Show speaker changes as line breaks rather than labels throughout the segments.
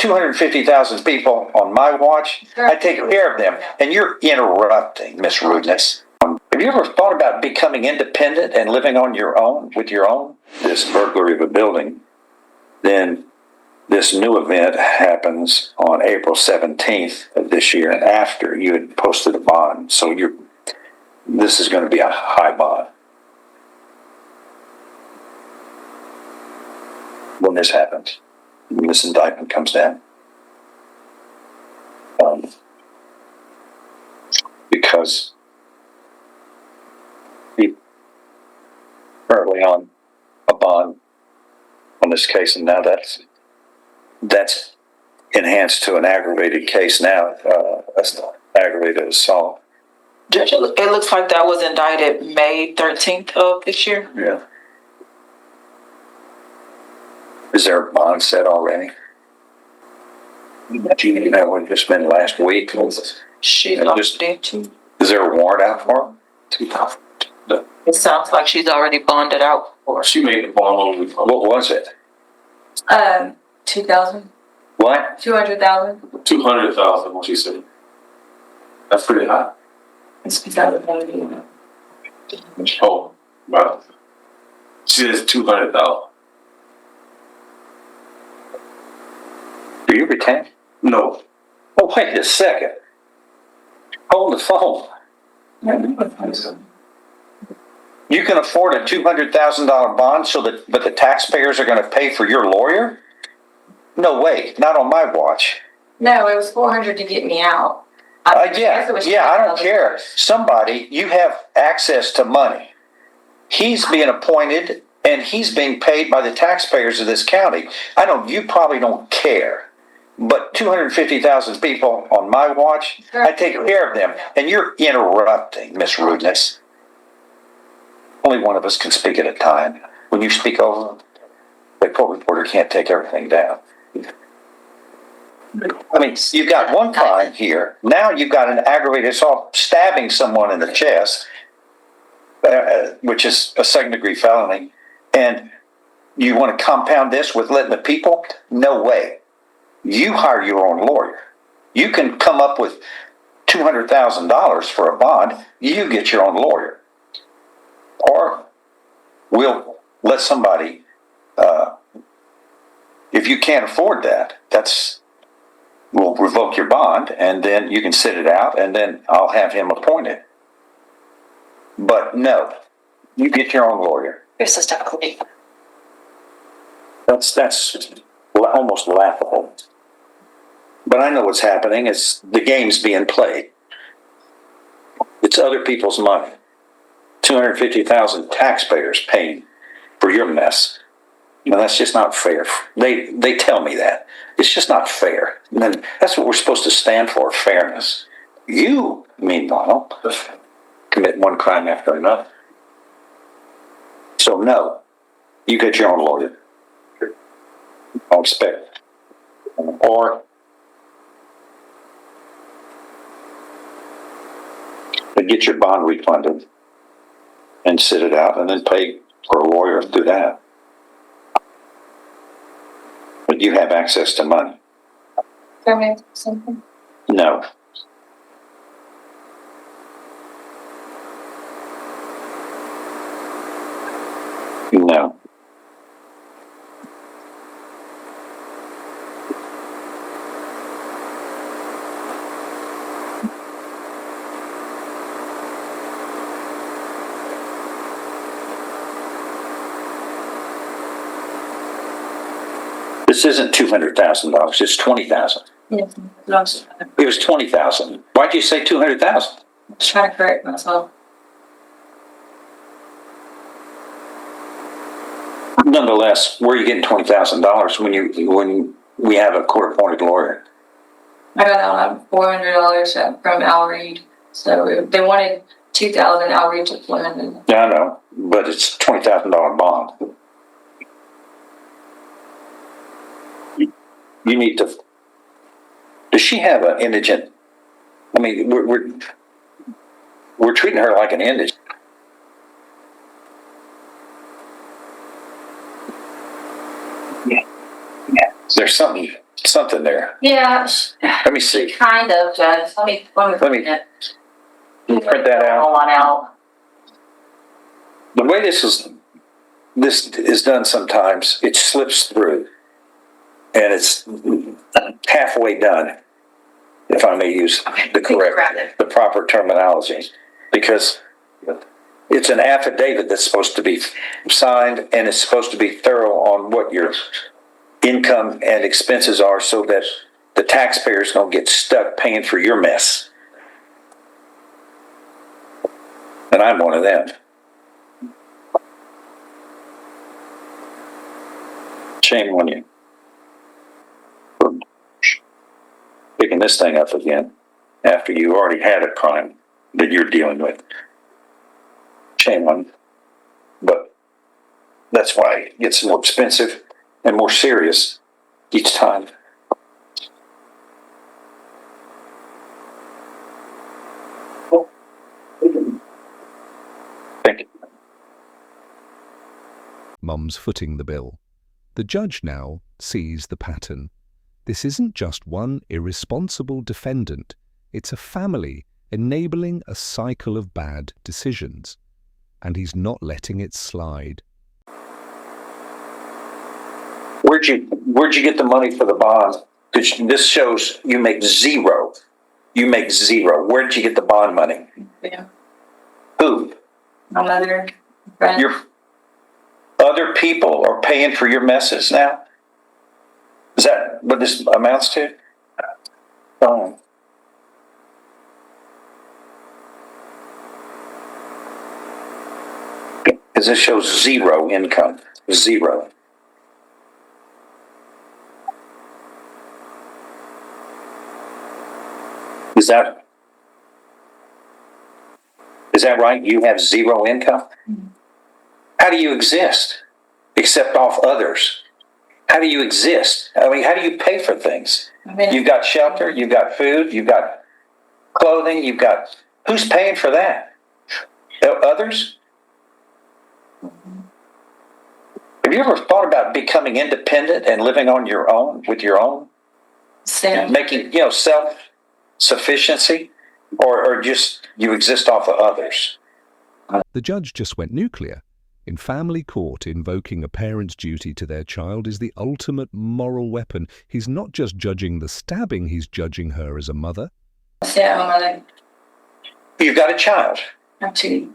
250,000 people on my watch. I take care of them. And you're interrupting, Miss Rudeness. Have you ever thought about becoming independent and living on your own, with your own? This burglary of a building, then this new event happens on April 17th of this year, and after you had posted a bond. So this is going to be a high bond when this happens, when this indictment comes down. Because you currently on a bond on this case, and now that's enhanced to an aggravated case now. That's not aggravated assault.
Judge, it looks like that was indicted May 13th of this year.
Yeah. Is there a bond set already? That would just been last week.
She lost it too.
Is there a warrant out for him?
It sounds like she's already bonded out for.
She made the bond.
What was it?
2,000.
What?
200,000.
200,000. What she said. That's pretty high.
It's 2,000.
Oh, wow. She says 200,000.
Do you retain?
No.
Oh, wait a second. Hold the phone. You can afford a $200,000 bond, but the taxpayers are going to pay for your lawyer? No way, not on my watch.
No, it was 400 to get me out.
I don't care. Somebody, you have access to money. He's being appointed, and he's being paid by the taxpayers of this county. I know you probably don't care, but 250,000 people on my watch, I take care of them. And you're interrupting, Miss Rudeness. Only one of us can speak at a time. When you speak over, the court reporter can't take everything down. I mean, you've got one crime here. Now you've got an aggravated assault, stabbing someone in the chest, which is a second-degree felony. And you want to compound this with letting the people? No way. You hire your own lawyer. You can come up with $200,000 for a bond. You get your own lawyer. Or we'll let somebody, if you can't afford that, we'll revoke your bond, and then you can sit it out, and then I'll have him appointed. But no, you get your own lawyer.
Systemically.
That's almost laughable. But I know what's happening. It's the game's being played. It's other people's money. 250,000 taxpayers paying for your mess. And that's just not fair. They tell me that. It's just not fair. And then that's what we're supposed to stand for, fairness. You, meanwhile, commit one crime after another. So no, you get your own lawyer. I'll expect. Or get your bond refunded and sit it out, and then pay for a lawyer to do that. But you have access to money.
Can I ask something?
No. No. This isn't $200,000. It's $20,000.
Yes. Lost.
It was $20,000. Why'd you say $200,000?
I was trying to correct myself.
Nonetheless, where are you getting $20,000 when we have a court-appointed lawyer?
I got out $400 from Al Reed. So they wanted $2,000. Al Reed took $100.
Yeah, I know, but it's $20,000 bond. You need to. Does she have an indigent? I mean, we're treating her like an indigent. Yeah. There's something something there.
Yeah,
Let me see.
kind of, Judge. Let me
Can you print that out?
Hold on out.
The way this is done sometimes, it slips through. And it's halfway done, if I may use the proper terminology. Because it's an affidavit that's supposed to be signed, and it's supposed to be thorough on what your income and expenses are, so that the taxpayers don't get stuck paying for your mess. And I'm one of them. Shame on you for picking this thing up again after you already had a crime that you're dealing with. Shame on you. But that's why it gets more expensive and more serious each time. Thank you.
Mum's footing the bill. The judge now sees the pattern. This isn't just one irresponsible defendant. It's a family enabling a cycle of bad decisions. And he's not letting it slide.
Where'd you get the money for the bond? Because this shows you make zero. You make zero. Where did you get the bond money?
Yeah.
Who?
My mother, friend.
Your other people are paying for your messes now? Is that what this amounts to? Oh. Because this shows zero income. Zero. Is that right? You have zero income? Mm-hmm. How do you exist except off others? How do you exist? I mean, how do you pay for things? You've got shelter, you've got food, you've got clothing, who's paying for that? Others? Mm-hmm. Have you ever thought about becoming independent and living on your own, with your own? Making, self-sufficiency? Or just you exist off of others?
The judge just went nuclear. In family court, invoking a parent's duty to their child is the ultimate moral weapon. He's not just judging the stabbing, he's judging her as a mother.
Yeah, my mother.
You've got a child.
I have two.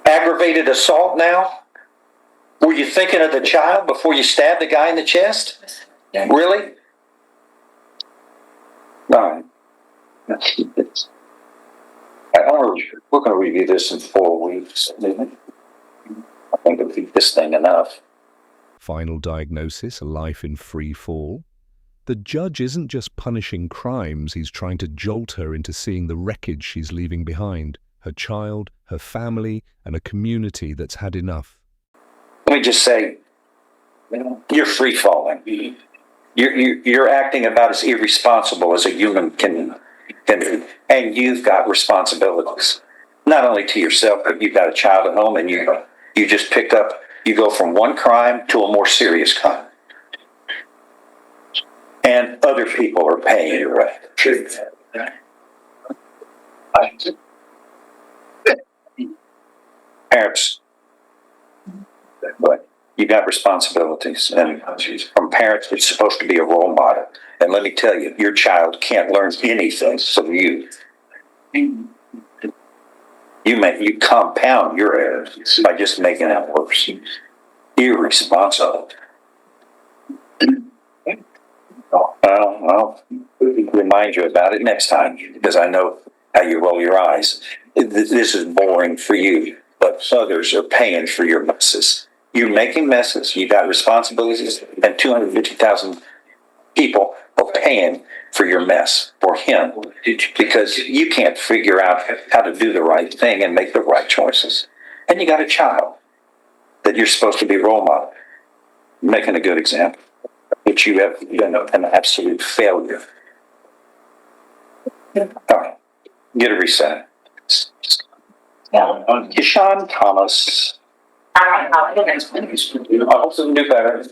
Aggravated assault now? Were you thinking of the child before you stabbed the guy in the chest?
Yeah.
Really? No. We're going to review this in 4 weeks, isn't it? I think it'll be this thing enough.
Final diagnosis, a life in free fall. The judge isn't just punishing crimes, he's trying to jolt her into seeing the wreckage she's leaving behind. Her child, her family, and a community that's had enough.
Let me just say, you're free falling. You're acting about as irresponsible as a human can do. And you've got responsibilities. Not only to yourself, but you've got a child at home, and you just picked up, you go from one crime to a more serious crime. And other people are paying you, right? Parents, but you got responsibilities, and from parents, it's supposed to be a role model. And let me tell you, your child can't learn anything from you. You compound your errors by just making it worse. Irresponsible. I'll remind you about it next time, because I know how you roll your eyes. This is boring for you, but others are paying for your messes. You're making messes, you got responsibilities, and 250,000 people are paying for your mess, for him, because you can't figure out how to do the right thing and make the right choices. And you got a child that you're supposed to be a role model, making a good example, but you have been an absolute failure. All right, get a reset.
Yeah.
Deshaun Thomas.
All right, I'll do next one.
I hope to do better.